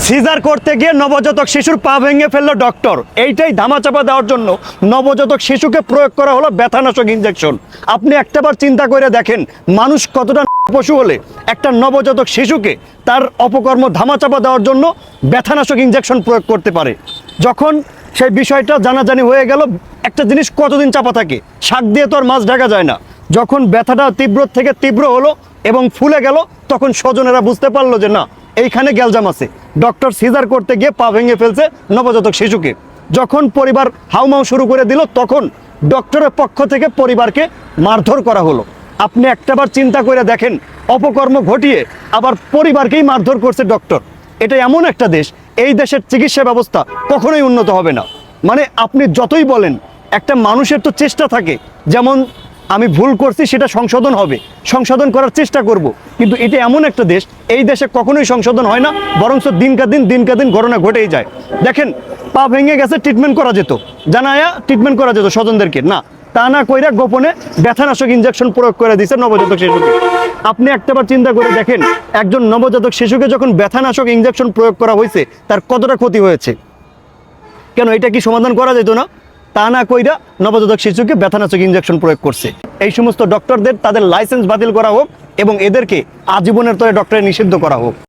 Caesar করতে গিয়ে নবজাতক শিশুর পা ভেঙে ফেললো ডক্টর। এইটাই ধামাচাপা দেওয়ার জন্য নবজাতক শিশুকে প্রয়োগ করা হলো ব্যথানাশক ইনজেকশন। আপনি একটাবার চিন্তা করে দেখেন, মানুষ কতটা পশু হলে একটা নবজাতক শিশুকে তার অপকর্ম ধামাচাপা দেওয়ার জন্য ব্যথানাশক ইনজেকশন প্রয়োগ করতে পারে। যখন সেই বিষয়টা জানাজানি হয়ে গেল, একটা জিনিস কতদিন চাপা থাকে, শাক দিয়ে তো আর মাছ ঢাকা যায় না। যখন ব্যথাটা তীব্র থেকে তীব্র হলো এবং ফুলে গেল, তখন স্বজনেরা বুঝতে পারলো যে না, এইখানে গ্যালজাম আছে। ডক্টর সিজার করতে গিয়ে পা ভেঙে ফেলছে নবজাতক শিশুকে। যখন পরিবার হাউমাউ শুরু করে দিল, তখন ডক্টরের পক্ষ থেকে পরিবারকে মারধর করা হলো। আপনি একটাবার চিন্তা করে দেখেন, অপকর্ম ঘটিয়ে আবার পরিবারকেই মারধর করছে ডক্টর। এটা এমন একটা দেশ, এই দেশের চিকিৎসা ব্যবস্থা কখনোই উন্নত হবে না। মানে আপনি যতই বলেন, একটা মানুষের তো চেষ্টা থাকে, যেমন আমি ভুল করছি সেটা সংশোধন হবে, সংশোধন করার চেষ্টা করব। কিন্তু এটা এমন একটা দেশ, এই দেশে কখনোই সংশোধন হয় না, বরঞ্চ দিনকা দিন ঘটনা ঘটেই যায়। দেখেন, পা ভেঙে গেছে, ট্রিটমেন্ট করা যেত, জানায়া ট্রিটমেন্ট করা যেত স্বজনদেরকে, না তা না কইরা গোপনে ব্যথানাশক ইনজেকশন প্রয়োগ করে দিয়েছে নবজাতক শিশুকে। আপনি একটাবার চিন্তা করে দেখেন, একজন নবজাতক শিশুকে যখন ব্যথানাশক ইনজেকশন প্রয়োগ করা হয়েছে, তার কতটা ক্ষতি হয়েছে। কেন এটা কি সমাধান করা যেত না? তা না কইরা নবজাতক শিশুকে ব্যথানাশক ইনজেকশন প্রয়োগ করছে। এই সমস্ত ডক্টরদের তাদের লাইসেন্স বাতিল করা হোক এবং এদেরকে আজীবনের তরে ডক্টরে নিষিদ্ধ করা হোক।